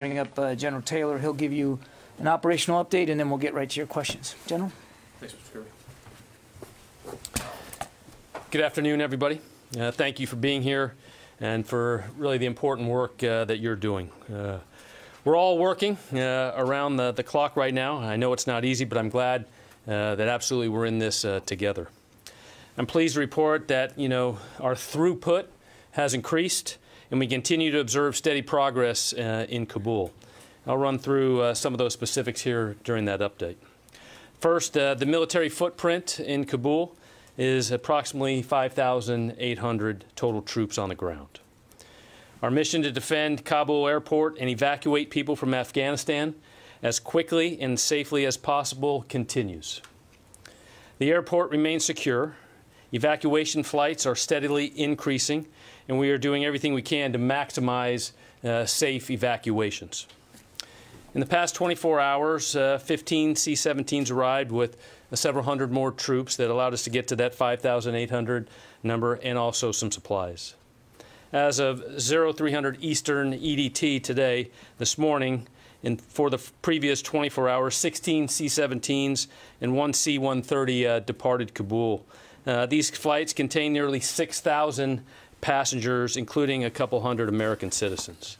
Bring up General Taylor. He'll give you an operational update, and then we'll get right to your questions. General? Thanks, Mr. Kirby. Good afternoon, everybody. Thank you for being here and for really the important work that you're doing. We're all working around the clock right now. I know it's not easy, but I'm glad that absolutely we're in this together. I'm pleased to report that, our throughput has increased, and we continue to observe steady progress in Kabul. I'll run through some of those specifics here during that update. First, the military footprint in Kabul is approximately 5,800 total troops on the ground. Our mission to defend Kabul airport and evacuate people from Afghanistan as quickly and safely as possible continues. The airport remains secure. Evacuation flights are steadily increasing, and we are doing everything we can to maximize safe evacuations. In the past 24 hours, 15 C-17s arrived with several hundred more troops that allowed us to get to that 5,800 number, and also some supplies. As of 0300 Eastern EDT today, this morning, and for the previous 24 hours, 16 C-17s and 1 C-130 departed Kabul. These flights contain nearly 6,000 passengers, including a couple hundred American citizens.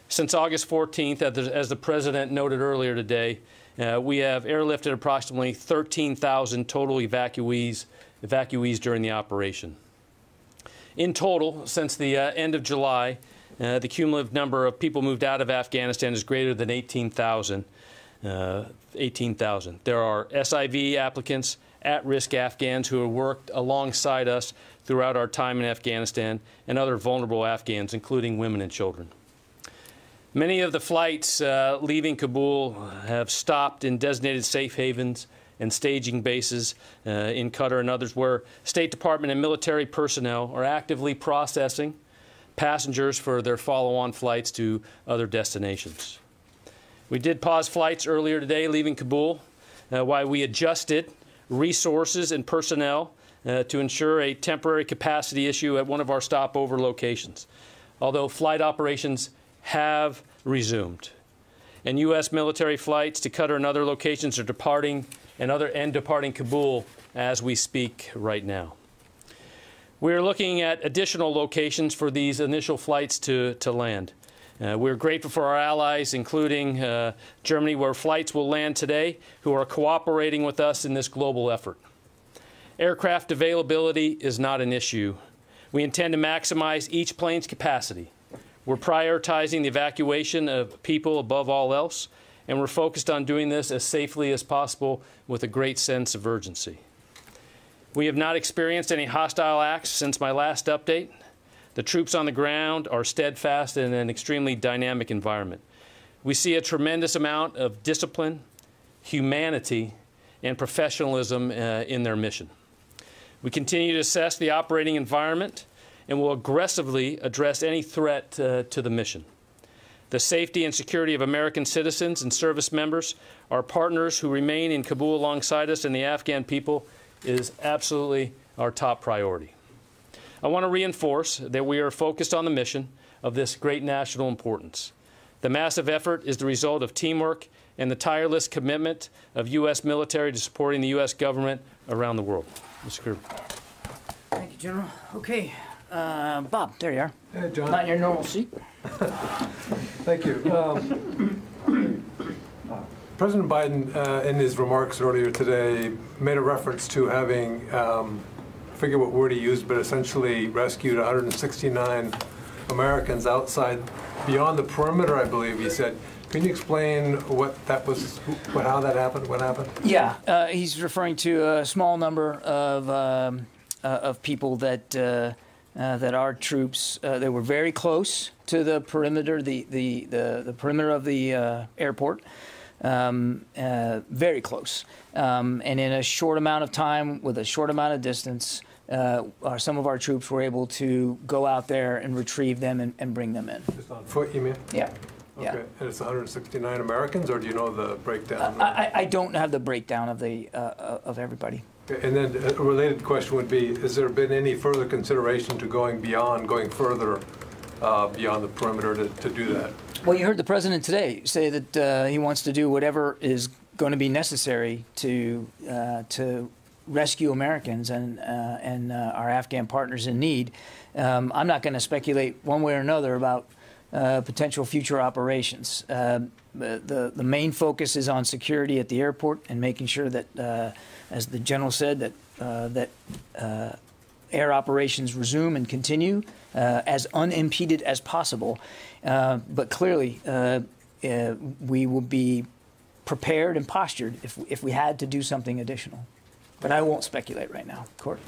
Since August 14th, as the President noted earlier today, we have airlifted approximately 13,000 total evacuees during the operation. In total, since the end of July, the cumulative number of people moved out of Afghanistan is greater than 18,000. There are SIV applicants, at-risk Afghans who have worked alongside us throughout our time in Afghanistan, and other vulnerable Afghans, including women and children. Many of the flights leaving Kabul have stopped in designated safe havens and staging bases in Qatar and others, where State Department and military personnel are actively processing passengers for their follow-on flights to other destinations. We did pause flights earlier today leaving Kabul while we adjusted resources and personnel to ensure a temporary capacity issue at one of our stopover locations, although flight operations have resumed. And U.S. military flights to Qatar and other locations are departing Kabul as we speak right now. We are looking at additional locations for these initial flights to land. We're grateful for our allies, including Germany, where flights will land today, who are cooperating with us in this global effort. Aircraft availability is not an issue. We intend to maximize each plane's capacity. We're prioritizing the evacuation of people above all else, and we're focused on doing this as safely as possible with a great sense of urgency. We have not experienced any hostile acts since my last update. The troops on the ground are steadfast in an extremely dynamic environment. We see a tremendous amount of discipline, humanity, and professionalism in their mission. We continue to assess the operating environment and will aggressively address any threat to the mission. The safety and security of American citizens and service members, our partners who remain in Kabul alongside us, and the Afghan people is absolutely our top priority. I want to reinforce that we are focused on the mission of this great national importance. The massive effort is the result of teamwork and the tireless commitment of U.S. military to supporting the U.S. government around the world. Mr. Kirby. Thank you, General. Okay. Bob, there you are. Hey, John. Not in your normal seat. Thank you. President Biden, in his remarks earlier today, made a reference to having, I forget what word he used, but essentially rescued 169 Americans outside, beyond the perimeter, I believe he said. Can you explain what that was, how that happened, what happened? Yeah, he's referring to a small number of people that our troops, they were very close to the perimeter, the perimeter of the airport, very close. And in a short amount of time, with a short amount of distance, some of our troops were able to go out there and retrieve them and bring them in. Just on foot, you mean? Yeah. Okay. Yeah. And it's 169 Americans, or do you know the breakdown? I don't have the breakdown of the of everybody. Okay. And then a related question would be: has there been any further consideration to going further beyond the perimeter to do that? Well, you heard the president today say that he wants to do whatever is going to be necessary to rescue Americans and our Afghan partners in need. I'm not going to speculate one way or another about potential future operations. The main focus is on security at the airport and making sure that, as the general said, that air operations resume and continue as unimpeded as possible. But clearly, we will be prepared and postured if we had to do something additional. But I won't speculate right now. Court.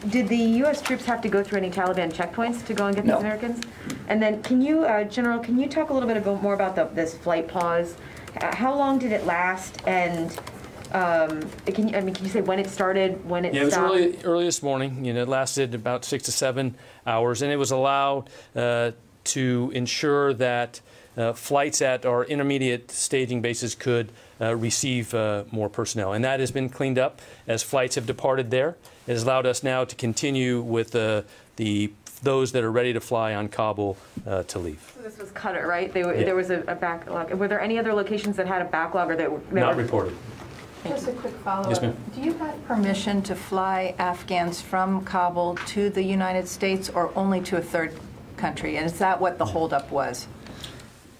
Did the U.S. troops have to go through any Taliban checkpoints to go and get these Americans? And then, can you, General, can you talk a little bit more about this flight pause? How long did it last? And can you say when it started, when it stopped? It was early this morning. It lasted about 6 to 7 hours, and it was allowed to ensure that flights at our intermediate staging bases could receive more personnel. And that has been cleaned up as flights have departed there. It has allowed us now to continue with those that are ready to fly on Kabul to leave. So this was Qatar, right? There was a backlog. Were there any other locations that had a backlog or that were not reported? Just a quick follow-up. Yes, ma'am. Do you have permission to fly Afghans from Kabul to the United States or only to a third country? And is that what the holdup was?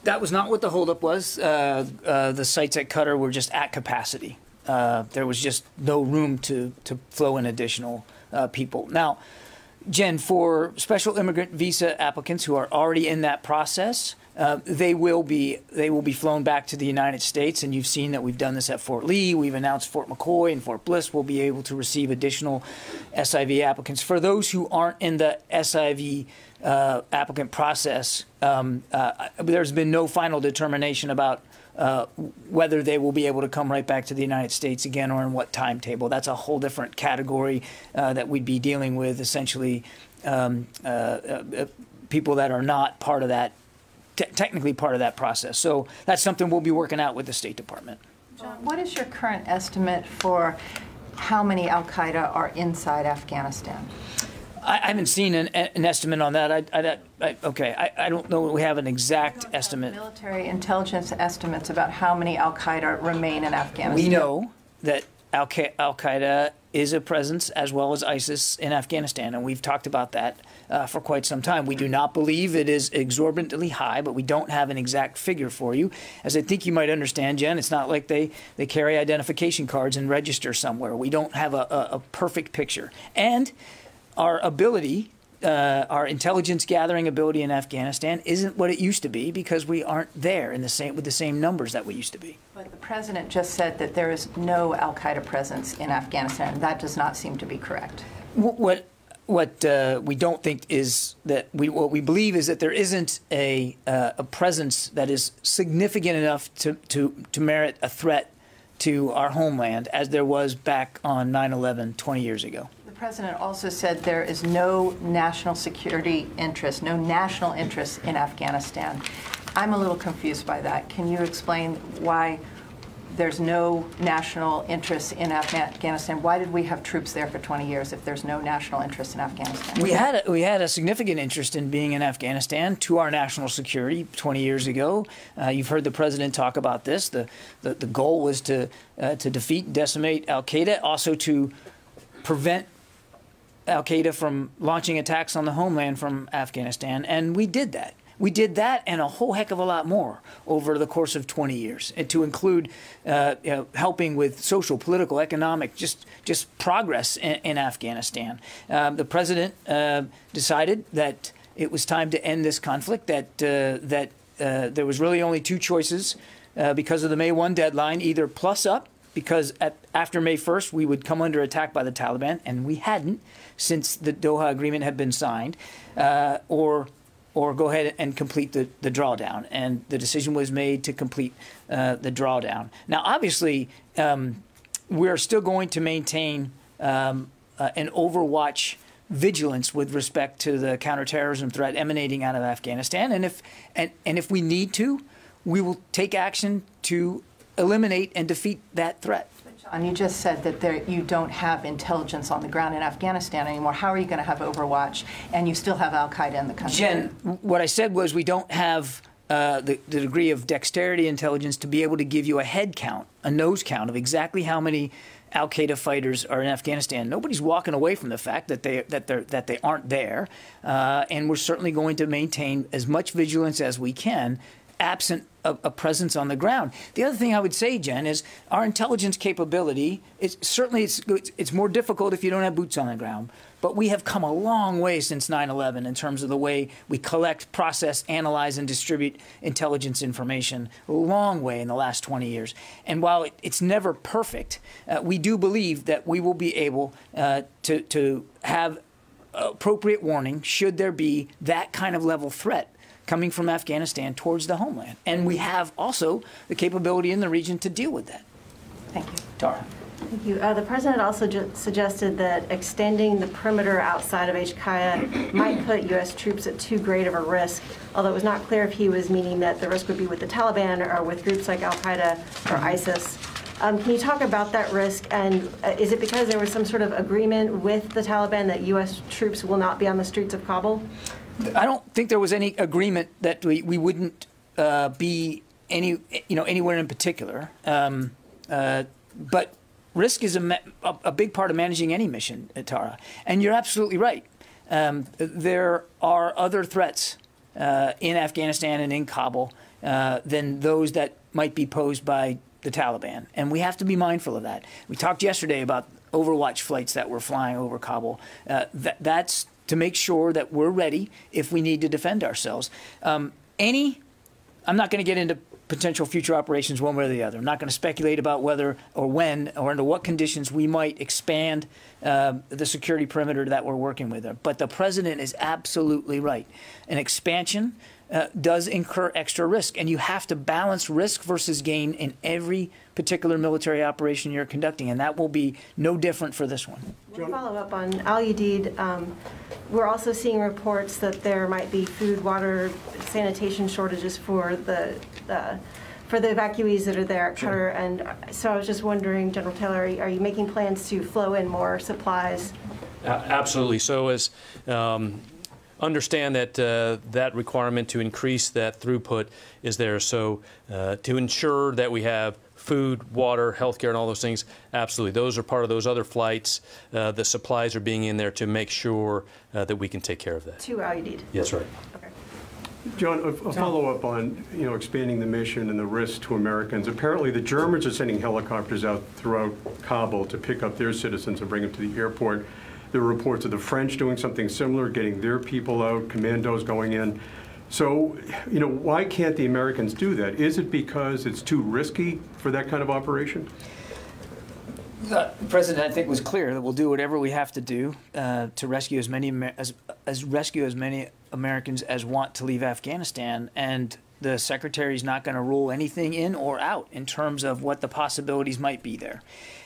That was not what the holdup was. The sites at Qatar were just at capacity. There was just no room to flow in additional people. Now, Jen, for special immigrant visa applicants who are already in that process, they will be flown back to the United States, and you've seen that we've done this at Fort Lee. We've announced Fort McCoy and Fort Bliss will be able to receive additional SIV applicants. For those who aren't in the SIV applicant process, there's been no final determination about whether they will be able to come right back to the United States again or in what timetable. That's a whole different category that we'd be dealing with, essentially people that are not part of that, technically part of that process. So that's something we'll be working out with the State Department. John, what is your current estimate for how many al-Qaeda are inside Afghanistan? I haven't seen an estimate on that. I don't know that we have an exact estimate. Military intelligence estimates about how many al-Qaeda remain in Afghanistan. We know that al-Qaeda is a presence, as well as ISIS, in Afghanistan, and we've talked about that for quite some time. We do not believe it is exorbitantly high, but we don't have an exact figure for you. As I think you might understand, Jen, it's not like they carry identification cards and register somewhere. We don't have a perfect picture. And our ability, our intelligence gathering ability in Afghanistan isn't what it used to be because we aren't there with the same numbers that we used to be. But the president just said that there is no al-Qaeda presence in Afghanistan. That does not seem to be correct. What we don't think is that what we believe is that there isn't a presence that is significant enough to merit a threat to our homeland as there was back on 9/11 20 years ago. The president also said there is no national security interest, no national interest in Afghanistan. I'm a little confused by that. Can you explain why there's no national interest in Afghanistan? Why did we have troops there for 20 years if there's no national interest in Afghanistan? We had a significant interest in being in Afghanistan to our national security 20 years ago. You've heard the president talk about this. The goal was to defeat and decimate al-Qaeda, also to prevent al-Qaeda from launching attacks on the homeland from Afghanistan, and we did that. We did that and a whole heck of a lot more over the course of 20 years, and to include helping with social, political, economic, just progress in Afghanistan. The president decided that it was time to end this conflict, that there was really only two choices because of the May 1 deadline, either plus up, because after May 1st we would come under attack by the Taliban, and we hadn't since the Doha Agreement had been signed, or go ahead and complete the drawdown. And the decision was made to complete the drawdown. Now, obviously, we're still going to maintain an overwatch vigilance with respect to the counterterrorism threat emanating out of Afghanistan. And if we need to, we will take action to eliminate and defeat that threat. John, you just said that you don't have intelligence on the ground in Afghanistan anymore. How are you going to have Overwatch and you still have al-Qaeda in the country? Jen, what I said was we don't have the degree of dexterity intelligence to be able to give you a head count, a nose count of exactly how many Al-Qaeda fighters are in Afghanistan. Nobody's walking away from the fact that they aren't there, and we're certainly going to maintain as much vigilance as we can, absent a presence on the ground. The other thing I would say, Jen, is our intelligence capability. It's more difficult if you don't have boots on the ground. But we have come a long way since 9/11 in terms of the way we collect, process, analyze, and distribute intelligence information. A long way in the last 20 years. And while it's never perfect, we do believe that we will be able to have appropriate warning should there be that kind of level threat coming from Afghanistan towards the homeland. And we have also the capability in the region to deal with that. Thank you. Tara. Thank you. The President also suggested that extending the perimeter outside of Al-Qaeda might put U.S. troops at too great of a risk, although it was not clear if he was meaning that the risk would be with the Taliban or with groups like Al-Qaeda or ISIS. Can you talk about that risk, and is it because there was some sort of agreement with the Taliban that U.S. troops will not be on the streets of Kabul? I don't think there was any agreement that we wouldn't be anywhere in particular. But risk is a big part of managing any mission, Tara. And you're absolutely right. There are other threats in Afghanistan and in Kabul than those that might be posed by the Taliban. And we have to be mindful of that. We talked yesterday about Overwatch flights that were flying over Kabul. That's to make sure that we're ready if we need to defend ourselves. I'm not going to get into potential future operations one way or the other. I'm not going to speculate about whether or when or under what conditions we might expand the security perimeter that we're working with. But the President is absolutely right. An expansion does incur extra risk, and you have to balance risk versus gain in every particular military operation you're conducting, and that will be no different for this one. One follow-up on Al-Udeid. We're also seeing reports that there might be food, water, sanitation shortages for the evacuees that are there at Qatar. And so I was just wondering, General Taylor, are you making plans to flow in more supplies? Absolutely. So as understand that that requirement to increase that throughput is there. So to ensure that we have food, water, healthcare, and all those things, absolutely. Those are part of those other flights. The supplies are being in there to make sure that we can take care of that. To Al-Udeid? Yes, right. Okay. John, a follow-up on expanding the mission and the risk to Americans. Apparently, the Germans are sending helicopters out throughout Kabul to pick up their citizens and bring them to the airport. There are reports of the French doing something similar, getting their people out, commandos going in. So, why can't the Americans do that? Is it because it's too risky for that kind of operation? The President, I think, was clear that we'll do whatever we have to do to rescue as many Americans as want to leave Afghanistan, and the Secretary is not going to rule anything in or out in terms of what the possibilities might be there.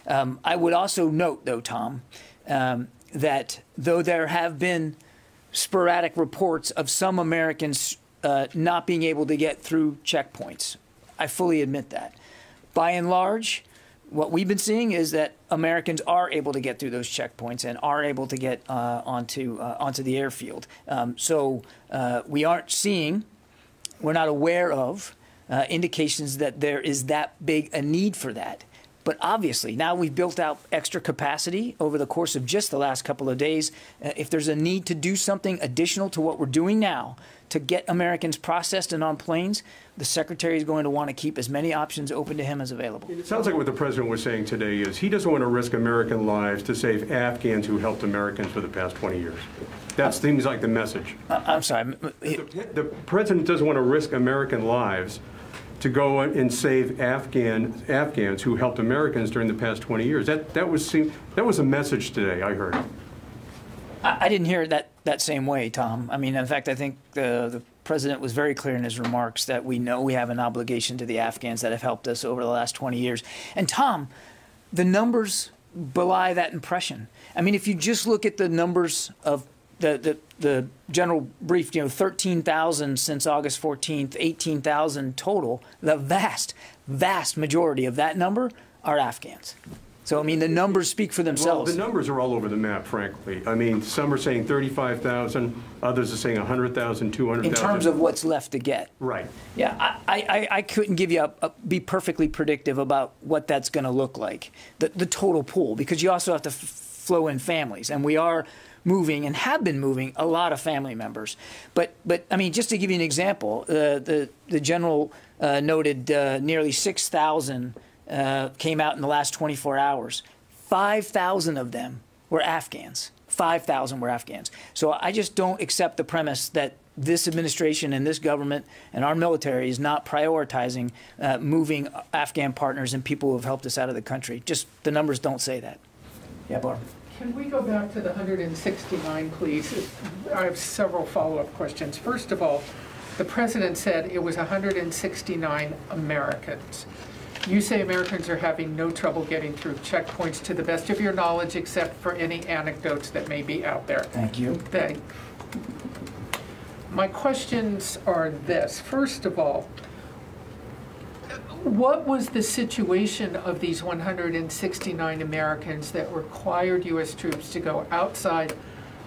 I would also note, though, Tom, that though there have been sporadic reports of some Americans not being able to get through checkpoints, I fully admit that. By and large, what we've been seeing is that Americans are able to get through those checkpoints and are able to get onto the airfield. So we aren't seeing, we're not aware of indications that there is that big a need for that. But obviously, now we've built out extra capacity over the course of just the last couple of days. If there's a need to do something additional to what we're doing now to get Americans processed and on planes, the Secretary is going to want to keep as many options open to him as available. It sounds like what the President was saying today is he doesn't want to risk American lives to save Afghans who helped Americans for the past 20 years. That seems like the message. I'm sorry. The President doesn't want to risk American lives to go and save Afghans who helped Americans during the past 20 years. That was a message today, I heard. I didn't hear it that same way, Tom. I mean, in fact, I think the President was very clear in his remarks that we know we have an obligation to the Afghans that have helped us over the last 20 years. And Tom, the numbers belie that impression. I mean, if you just look at the numbers of the general brief, 13,000 since August 14th, 18,000 total, the vast majority of that number are Afghans. So, I mean, the numbers speak for Well, themselves. the numbers are all over the map, frankly. I mean, some are saying 35,000, others are saying 100,000, 200,000. In terms of what's left to get. Right. Yeah, I couldn't give you be perfectly predictive about what that's going to look like, the total pool, because you also have to flow in families, and we are moving and have been moving a lot of family members. But I mean, just to give you an example, the general noted nearly 6,000 came out in the last 24 hours. 5,000 of them were Afghans. 5,000 were Afghans. So I just don't accept the premise that this administration and this government and our military is not prioritizing moving Afghan partners and people who have helped us out of the country. Just the numbers don't say that. Yeah, Barb. Can we go back to the 169, please? I have several follow-up questions. First of all, the president said it was 169 Americans. You say Americans are having no trouble getting through checkpoints to the best of your knowledge, except for any anecdotes that may be out there. Thank you. My questions are this. First of all, what was the situation of these 169 Americans that required U.S. troops to go outside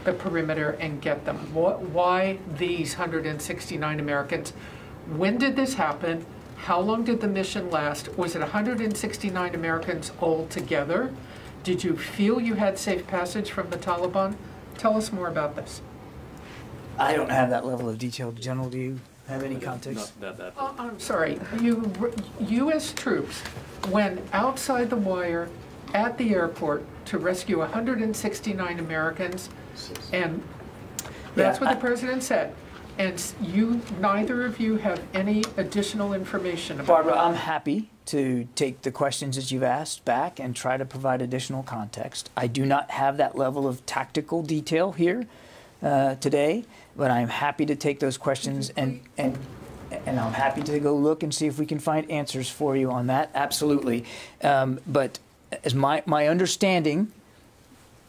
the perimeter and get them? Why these 169 Americans? When did this happen? How long did the mission last? Was it 169 Americans altogether? Did you feel you had safe passage from the Taliban? Tell us more about this. I don't have that level of detail. General, do you have any context? I'm sorry. U.S. troops went outside the wire at the airport to rescue 169 Americans, and that's what the president said. And neither of you have any additional information about Barbara, that. I'm happy to take the questions that you've asked back and try to provide additional context. I do not have that level of tactical detail here today, but I'm happy to take those questions and I'm happy to go look and see if we can find answers for you on that. Absolutely. But as my understanding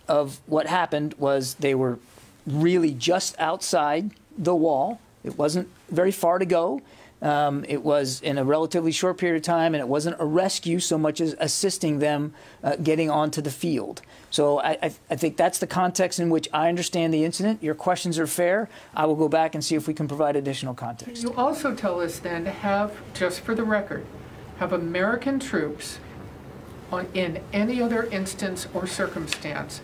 of what happened was they were really just outside the wall. It wasn't very far to go. It was in a relatively short period of time, and it wasn't a rescue so much as assisting them getting onto the field. So I think that's the context in which I understand the incident. Your questions are fair. I will go back and see if we can provide additional context. Can you also tell us then, just for the record, have American troops in any other instance or circumstance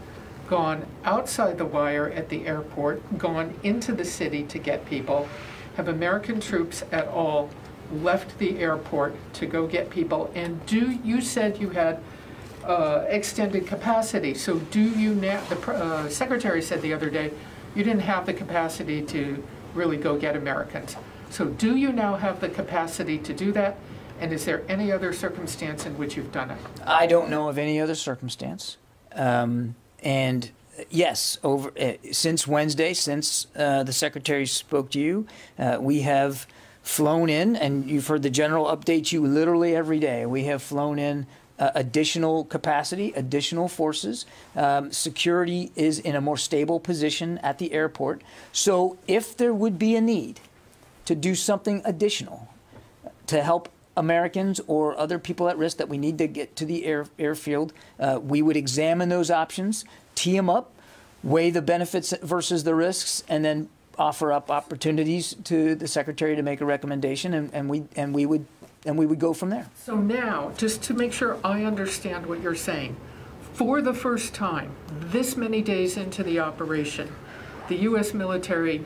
gone outside the wire at the airport, gone into the city to get people? Have American troops at all left the airport to go get people? And you said you had extended capacity, so do you now, the Secretary said the other day, you didn't have the capacity to really go get Americans. So do you now have the capacity to do that? And is there any other circumstance in which you've done it? I don't know of any other circumstance. And yes, since Wednesday, since the Secretary spoke to you, we have flown in, and you've heard the general update you literally every day. We have flown in additional capacity, additional forces. Security is in a more stable position at the airport. So if there would be a need to do something additional to help Americans or other people at risk that we need to get to the airfield, we would examine those options, tee them up, weigh the benefits versus the risks, and then offer up opportunities to the Secretary to make a recommendation, and we would go from there. So now, just to make sure I understand what you're saying, for the first time, this many days into the operation, the U.S. military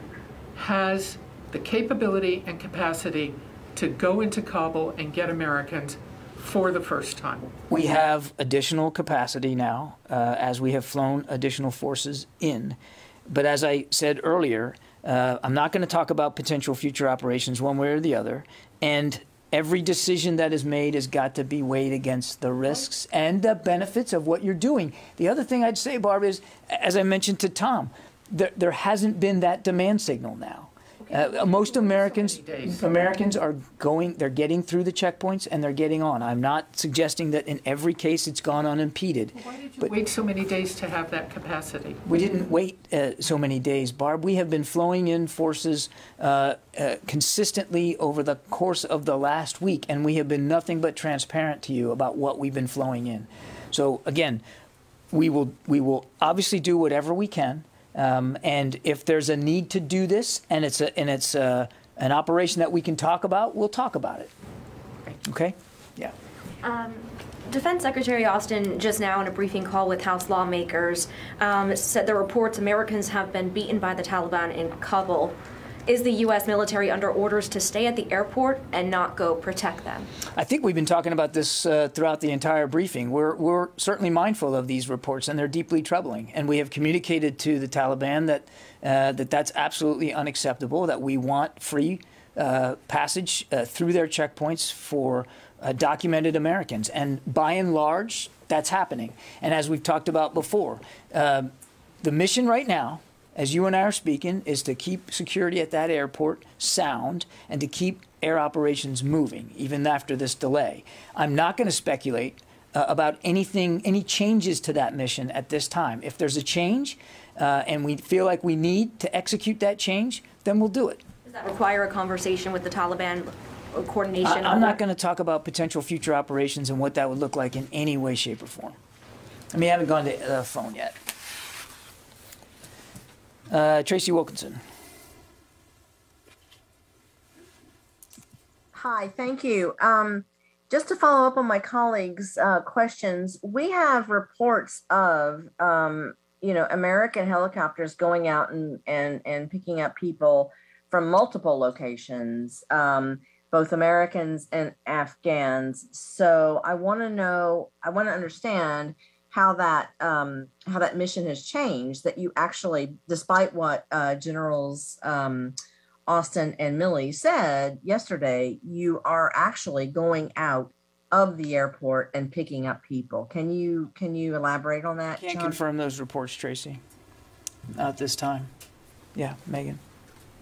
has the capability and capacity to go into Kabul and get Americans for the first time. We have additional capacity now as we have flown additional forces in. But as I said earlier, I'm not going to talk about potential future operations one way or the other. And every decision that is made has got to be weighed against the risks and the benefits of what you're doing. The other thing I'd say, Barb, is, as I mentioned to Tom, there hasn't been that demand signal now. Most Americans days. are they're getting through the checkpoints and they're getting on. I'm not suggesting that in every case it's gone unimpeded. Why did you wait so many days to have that capacity? We didn't wait so many days, Barb. We have been flowing in forces consistently over the course of the last week, and we have been nothing but transparent to you about what we've been flowing in. So again, we will obviously do whatever we can. And if there's a need to do this, and it's an operation that we can talk about, we'll talk about it. Okay? Yeah. Defense Secretary Austin just now in a briefing call with House lawmakers said the reports Americans have been beaten by the Taliban in Kabul. Is the U.S. military under orders to stay at the airport and not go protect them? I think we've been talking about this throughout the entire briefing. We're certainly mindful of these reports, and they're deeply troubling. And we have communicated to the Taliban that that's absolutely unacceptable, that we want free passage through their checkpoints for documented Americans. And by and large, that's happening. And as we've talked about before, the mission right now, as you and I are speaking, is to keep security at that airport sound and to keep air operations moving, even after this delay. I'm not going to speculate about any changes to that mission at this time. If there's a change and we feel like we need to execute that change, then we'll do it. Does that require a conversation with the Taliban, or coordination? I'm not going to talk about potential future operations and what that would look like in any way, shape, or form. I mean, I haven't gone to the phone yet. Tracy Wilkinson. Hi, thank you. Just to follow up on my colleagues' questions, we have reports of American helicopters going out and picking up people from multiple locations, both Americans and Afghans. So I want to understand how that mission has changed, that you actually, despite what Generals Austin and Milley said yesterday, you are actually going out of the airport and picking up people. Can you elaborate on that? Can't confirm those reports, Tracy. Not at this time. Yeah, Megan.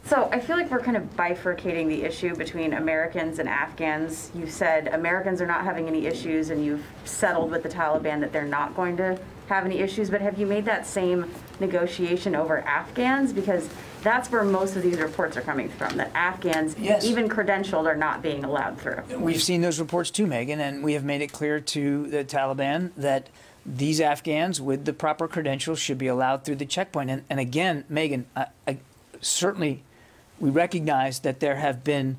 So I feel like we're kind of bifurcating the issue between Americans and Afghans. You said Americans are not having any issues, and you've settled with the Taliban that they're not going to have any issues, but have you made that same negotiation over Afghans? Because that's where most of these reports are coming from, that Afghans, yes, even credentialed, are not being allowed through. We've seen those reports too, Megan, and we have made it clear to the Taliban that these Afghans with the proper credentials should be allowed through the checkpoint. And again, Megan, certainly we recognize that there have been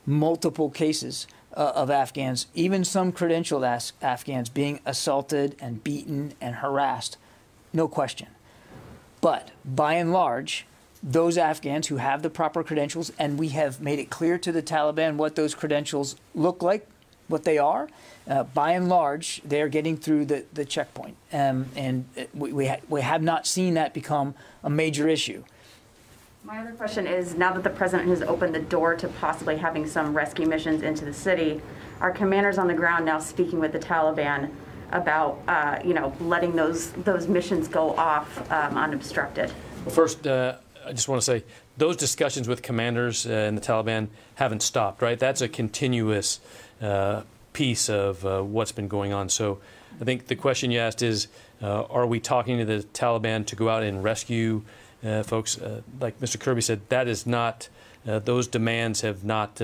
multiple cases of Afghans, even some credentialed Afghans, being assaulted and beaten and harassed, no question. But by and large, those Afghans who have the proper credentials, and we have made it clear to the Taliban what those credentials look like, what they are, by and large, they are getting through the checkpoint. And we have not seen that become a major issue. My other question is, now that the president has opened the door to possibly having some rescue missions into the city, are commanders on the ground now speaking with the Taliban about, letting those missions go off unobstructed? Well, first, I just want to say those discussions with commanders and the Taliban haven't stopped, right? That's a continuous piece of what's been going on. So I think the question you asked is, are we talking to the Taliban to go out and rescue folks? Like Mr. Kirby said, that is not, those demands have not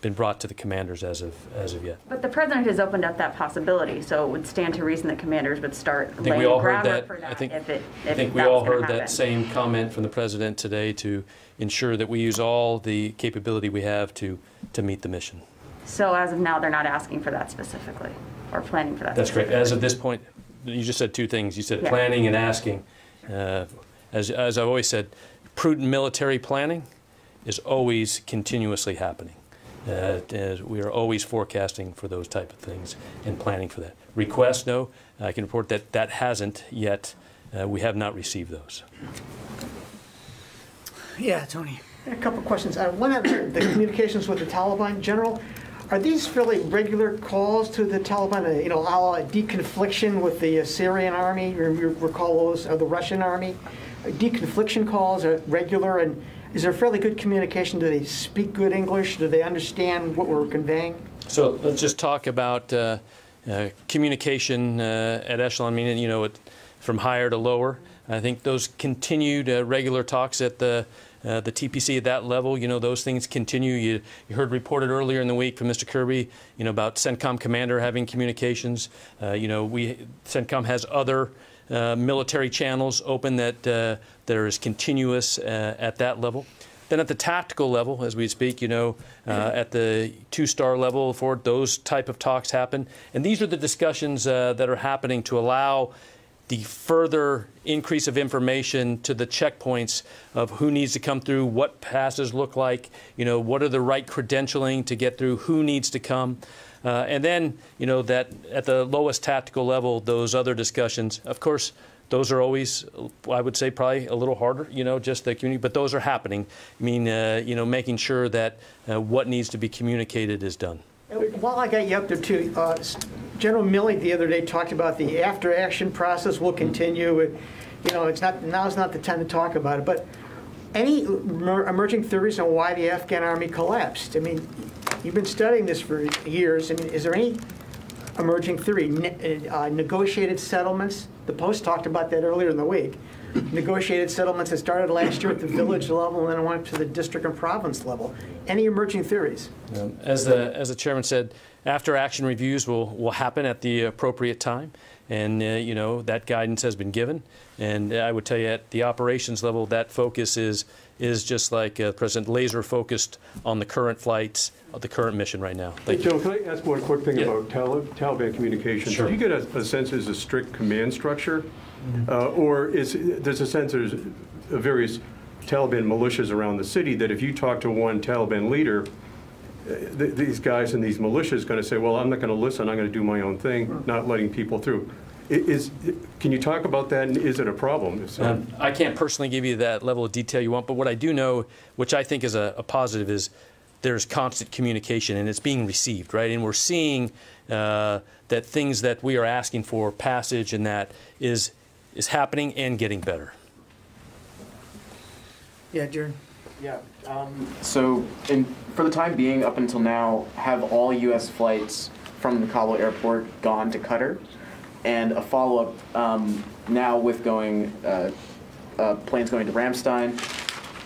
been brought to the commanders as of yet. But the president has opened up that possibility, so it would stand to reason that commanders would start laying groundwork for that. I think we all heard that same comment from the president today, to ensure that we use all the capability we have to meet the mission. So as of now, they're not asking for that specifically, or planning for that. That's correct. As of this point, you just said two things. You said planning and asking. As I've always said, prudent military planning is always continuously happening. We are always forecasting for those type of things and planning for that. Requests, no. I can report that that hasn't yet. We have not received those. Yeah, Tony. A couple of questions. One of the communications with the Taliban, General, are these fairly regular calls to the Taliban, a la deconfliction with the Syrian army, you recall those, or the Russian army? Deconfliction calls are regular, and is there fairly good communication? Do they speak good English? Do they understand what we're conveying? So let's just talk about communication at echelon, meaning, you know, from higher to lower. I think those continued regular talks at the TPC at that level, you know, those things continue. You heard reported earlier in the week from Mr. Kirby, you know, about CENTCOM commander having communications. You know, CENTCOM has other military channels open that there is continuous at that level. Then at the tactical level, as we speak, you know, at the 2-star level, for those type of talks happen. And these are the discussions that are happening to allow the further increase of information to the checkpoints of who needs to come through, what passes look like, you know, what are the right credentialing to get through, who needs to come. And then, you know, that at the lowest tactical level, those other discussions, of course, those are always, I would say, probably a little harder, you know, just the community, but those are happening. I mean, you know, making sure that what needs to be communicated is done. While I got you up there too, General Milley the other day talked about the after-action process will continue. You know, now's not the time to talk about it, but any emerging theories on why the Afghan army collapsed? I mean, you've been studying this for years. I mean, is there any emerging theory? Negotiated settlements? The Post talked about that earlier in the week. Negotiated settlements that started last year at the village level and then went to the district and province level. Any emerging theories? As the chairman said, after-action reviews will happen at the appropriate time, and you know, that guidance has been given. And I would tell you, at the operations level, that focus is just like President, laser focused on the current flights of the current mission right now. Hey, Joe, can I ask one quick thing about Taliban communications? Sure. Do you get a sense there's a strict command structure, or there's a sense there's various Taliban militias around the city that if you talk to one Taliban leader, these guys in these militias going to say, well, I'm not going to listen, I'm going to do my own thing, not letting people through. Can you talk about that, and is it a problem? I can't personally give you that level of detail you want, but what I do know, which I think is a positive, is there's constant communication, and it's being received, right? And we're seeing that things that we are asking for, passage and that, is happening and getting better. Yeah, Jared. Yeah. So for the time being, up until now, have all U.S. flights from the Kabul airport gone to Qatar? And a follow-up now with planes going to Ramstein.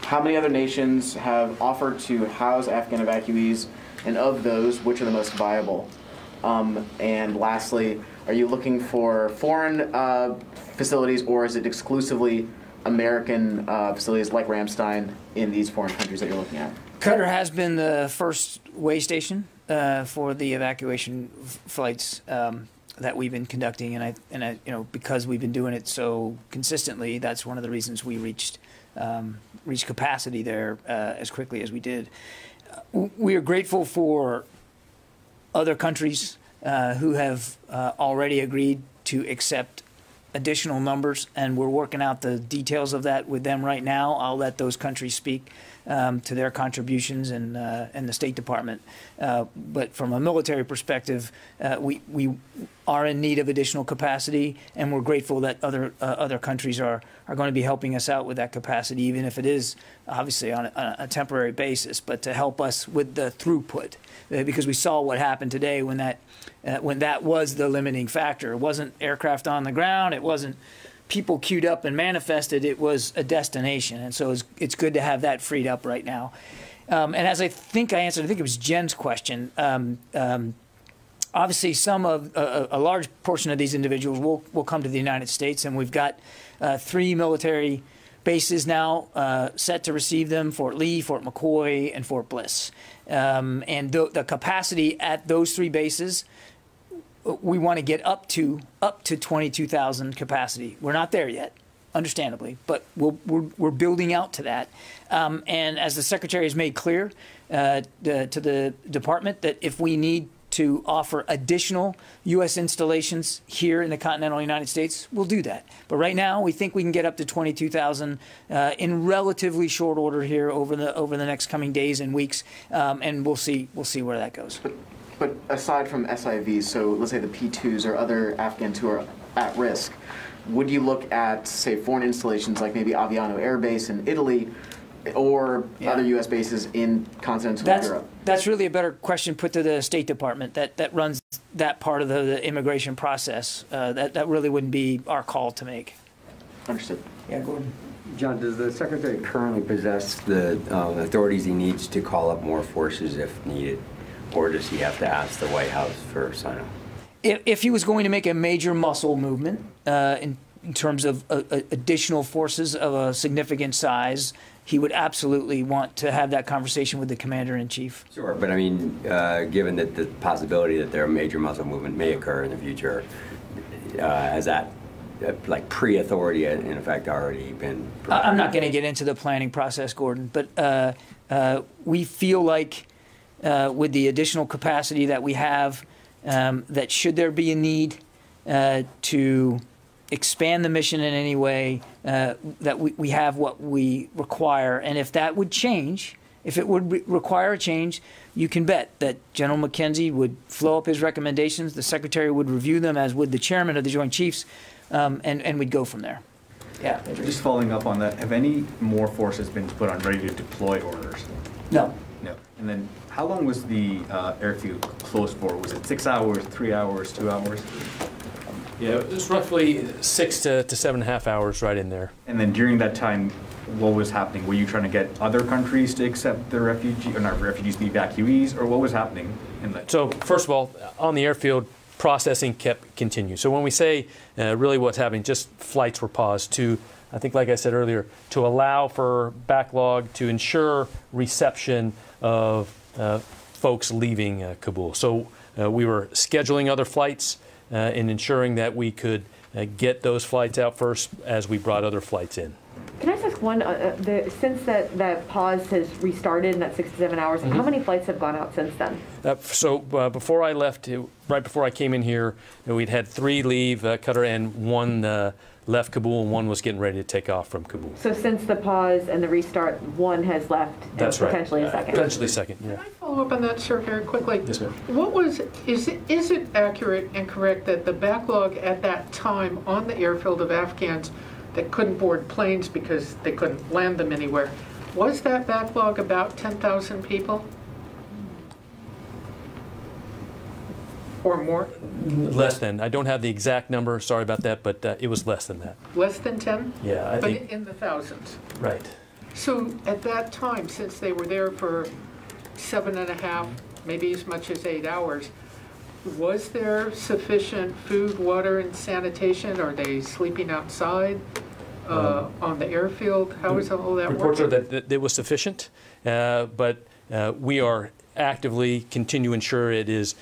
How many other nations have offered to house Afghan evacuees? And of those, which are the most viable? And lastly, are you looking for foreign facilities, or is it exclusively American facilities like Ramstein in these foreign countries that you're looking at? Qatar has been the first way station for the evacuation flights that we've been conducting, and I, you know, because we've been doing it so consistently, that's one of the reasons we reached capacity there as quickly as we did. We are grateful for other countries who have already agreed to accept additional numbers, and we're working out the details of that with them right now. I'll let those countries speak to their contributions and the State Department. But from a military perspective, we are in need of additional capacity, and we're grateful that other countries are going to be helping us out with that capacity, even if it is obviously on a temporary basis, but to help us with the throughput, because we saw what happened today when that was the limiting factor. It wasn't aircraft on the ground. It wasn't people queued up and manifested. It was a destination. And so it's good to have that freed up right now. And as I think I answered, I think it was Jen's question, obviously a large portion of these individuals will come to the United States, and we've got 3 military bases now set to receive them: Fort Lee, Fort McCoy, and Fort Bliss. And the capacity at those 3 bases, we want to get up to 22,000 capacity. We're not there yet, understandably, but we're building out to that. And as the Secretary has made clear to the Department, that if we need to offer additional U.S. installations here in the continental United States, we'll do that. But right now, we think we can get up to 22,000 in relatively short order here over the next coming days and weeks, and we'll see where that goes. But aside from SIVs, so let's say the P2s or other Afghans who are at risk, would you look at, say, foreign installations like maybe Aviano Air Base in Italy, or other U.S. bases in continental Europe? That's really a better question put to the State Department that runs that part of the immigration process. That really wouldn't be our call to make. Understood. Yeah, Gordon. John, does the Secretary currently possess the authorities he needs to call up more forces if needed? Or does he have to ask the White House for sign-off? If he was going to make a major muscle movement in terms of additional forces of a significant size, he would absolutely want to have that conversation with the Commander-in-Chief. Sure, but I mean, given that the possibility that there a major muscle movement may occur in the future, has that like pre-authority in effect already been provided? I'm not going to get into the planning process, Gordon, but we feel like with the additional capacity that we have, that should there be a need to expand the mission in any way, that we have what we require. And if that would change, if it would require a change, you can bet that General McKenzie would flow up his recommendations, the Secretary would review them, as would the Chairman of the Joint Chiefs, and we'd go from there. Yeah. Just following up on that, have any more forces been put on ready to deploy orders? No. No. And then how long was the airfield closed for? Was it 6 hours, 3 hours, 2 hours? Yeah, it was roughly 6 to 7.5 hours right in there. And then during that time, what was happening? Were you trying to get other countries to accept the refugees, or not refugees, the evacuees, or what was happening in that? So first of all, on the airfield, processing kept continuing. So when we say really what's happening, just flights were paused to, I think like I said earlier, to allow for backlog, to ensure reception of folks leaving Kabul. So we were scheduling other flights and ensuring that we could get those flights out first as we brought other flights in. Can I ask one, since that pause has restarted in that 6 to 7 hours, how many flights have gone out since then? So before I left, right before I came in here, we'd had 3 leave Qatar, and 1 left Kabul, and 1 was getting ready to take off from Kabul. So since the pause and the restart, 1 has left, That's and right. potentially a second? Potentially a second, yeah. Can I follow up on that, sir, very quickly? Yes, ma'am. Is it accurate and correct that the backlog at that time on the airfield of Afghans that couldn't board planes because they couldn't land them anywhere, was that backlog about 10,000 people? Or more? Less than. I don't have the exact number, sorry about that, but it was less than that. Less than 10? Yeah, I but think. In the thousands? Right. So at that time, since they were there for 7.5, maybe as much as 8 hours, was there sufficient food, water, and sanitation? Are they sleeping outside on the airfield? How is all that Reports are working? that it was sufficient, but we are actively continue to ensure it is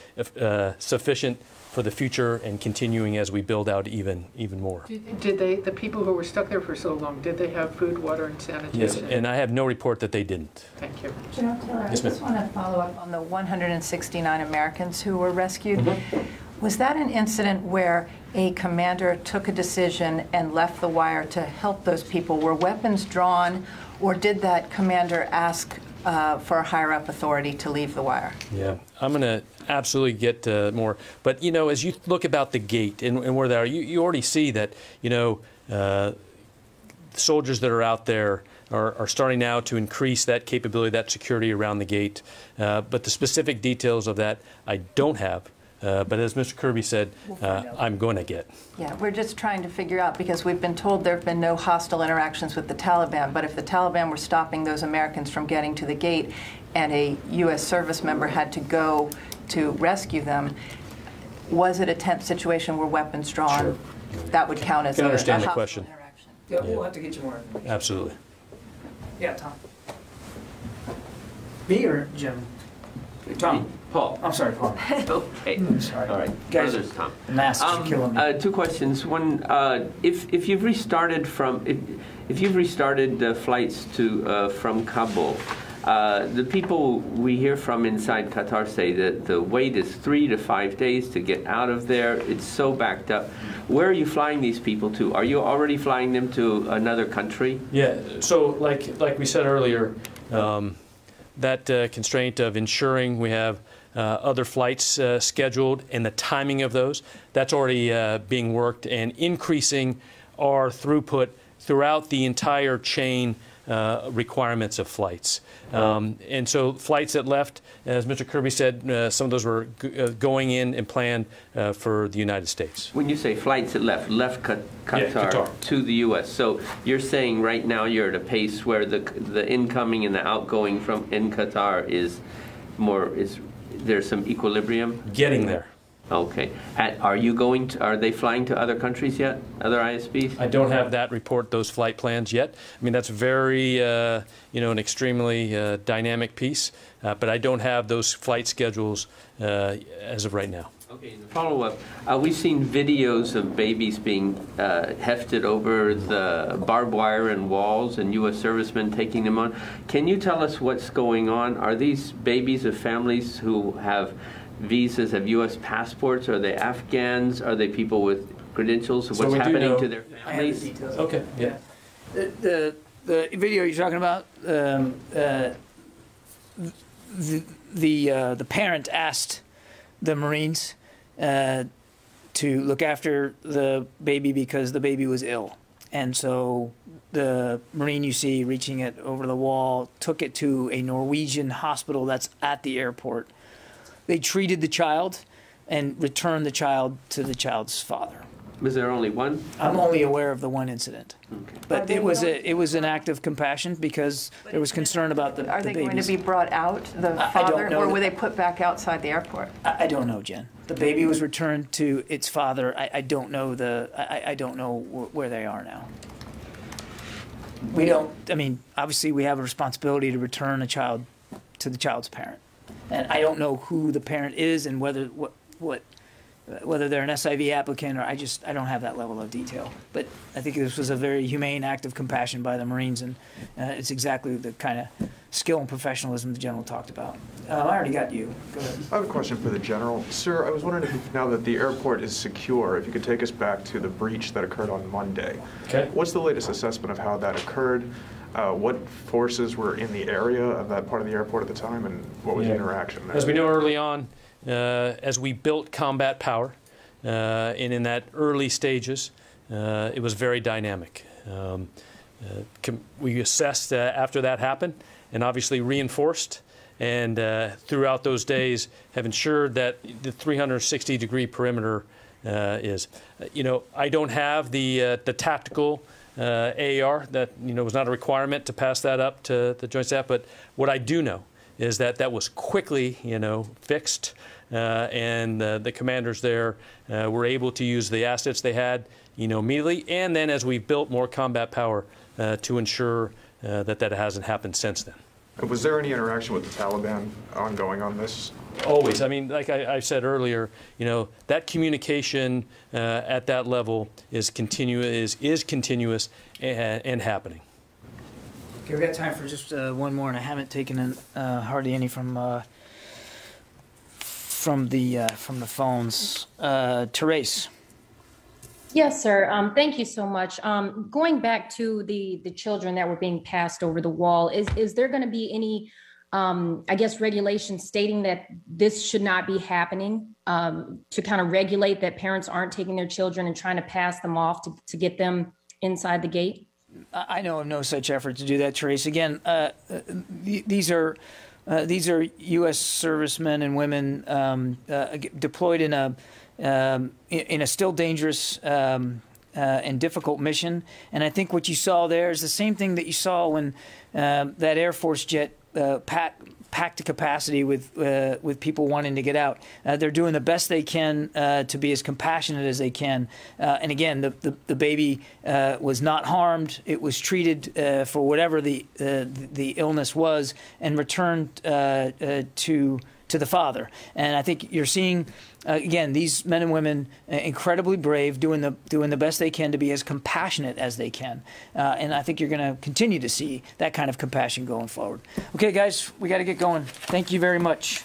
sufficient for the future and continuing as we build out even more. Did they, the people who were stuck there for so long, did they have food, water, and sanitation? Yes, and I have no report that they didn't. Thank you. General Taylor, Yes, I just want to follow up on the 169 Americans who were rescued. Was that an incident where a commander took a decision and left the wire to help those people? Were weapons drawn, or did that commander ask for a higher-up authority to leave the wire? Yeah, I'm going to absolutely get more. But, you know, as you look about the gate and where they are, you already see that, you know, soldiers that are out there are starting now to increase that capability, that security around the gate. But the specific details of that I don't have. But as Mr. Kirby said, I'm going to get. Yeah, we're just trying to figure out, because we've been told there have been no hostile interactions with the Taliban, but if the Taliban were stopping those Americans from getting to the gate and a U.S. service member had to go to rescue them, was it a tense situation where weapons drawn? Sure. That would count as I can a understand the hostile question. interaction. Yeah, we'll have to get you more. Absolutely. Yeah, Tom. Me or Jim? Tom. Paul. I'm sorry, Paul. Okay. Sorry. All right. Guys, Brothers, Tom. the masks are killing me. 2 questions. One, if you've restarted if you've restarted the flights to from Kabul, the people we hear from inside Qatar say that the wait is 3 to 5 days to get out of there. It's so backed up. Where are you flying these people to? Are you already flying them to another country? Yeah. So, like we said earlier, that constraint of ensuring we have other flights scheduled and the timing of those, that's already being worked, and increasing our throughput throughout the entire chain requirements of flights. And so flights that left, as Mr. Kirby said, some of those were going in and planned for the United States. When you say flights that left Qatar, Qatar to the U.S., so you're saying right now you're at a pace where the incoming and the outgoing from in Qatar is there's some equilibrium? Getting there. Okay. Are they flying to other countries yet? Other ISPs? I don't have that report, those flight plans yet. I mean, that's very, an extremely dynamic piece, but I don't have those flight schedules as of right now. Okay, and follow up. We've seen videos of babies being hefted over the barbed wire and walls and U.S. servicemen taking them on. Can you tell us what's going on? Are these babies of families who have visas, have U.S. passports? Are they Afghans? Are they people with credentials? What's happening to their families? Okay, yeah. The video you're talking about, the parent asked the Marines to look after the baby because the baby was ill. And so the Marine you see reaching it over the wall took it to a Norwegian hospital that's at the airport. They treated the child and returned the child to the child's father. Was there only one? I'm only aware of the one incident. Okay. But it was an act of compassion because there was concern about the babies. Are they going to be brought out, the father, or were they put back outside the airport? I don't know, Jen. The baby was returned to its father. I don't know I don't know where they are now. We don't. I mean, obviously, we have a responsibility to return a child to the child's parent, and I don't know who the parent is and whether whether they're an SIV applicant or I don't have that level of detail. But I think this was a very humane act of compassion by the Marines, and it's exactly the kind of skill and professionalism the General talked about. I already got you. Go ahead. I have a question for the General. Sir, I was wondering if now that the airport is secure, if you could take us back to the breach that occurred on Monday. Okay. What's the latest assessment of how that occurred? What forces were in the area of that part of the airport at the time, and what was the interaction there? As we know early on, as we built combat power, and in that early stages, it was very dynamic. We assessed after that happened, and obviously reinforced, and throughout those days have ensured that the 360-degree perimeter is. I don't have the tactical AAR. That was not a requirement to pass that up to the Joint Staff, but what I do know is that that was quickly, fixed, and the commanders there were able to use the assets they had, immediately, and then as we built more combat power to ensure that hasn't happened since then. Was there any interaction with the Taliban ongoing on this? Always. I mean, like I said earlier, that communication at that level is continuous and happening. Okay, we've got time for just one more, and I haven't taken in, hardly any from the phones. Therese. Yes, sir. Thank you so much. Going back to the children that were being passed over the wall, is there going to be any, regulations stating that this should not be happening, to kind of regulate that parents aren't taking their children and trying to pass them off to get them inside the gate? I know of no such effort to do that, Therese. Again, these are U.S. servicemen and women deployed in a still dangerous and difficult mission. And I think what you saw there is the same thing that you saw when that Air Force jet packed to capacity with people wanting to get out. They're doing the best they can to be as compassionate as they can. And again, the baby was not harmed. It was treated for whatever the illness was and returned to the father. And I think you're seeing, again, these men and women incredibly brave, doing the best they can to be as compassionate as they can. And I think you're going to continue to see that kind of compassion going forward. Okay, guys, we got to get going. Thank you very much.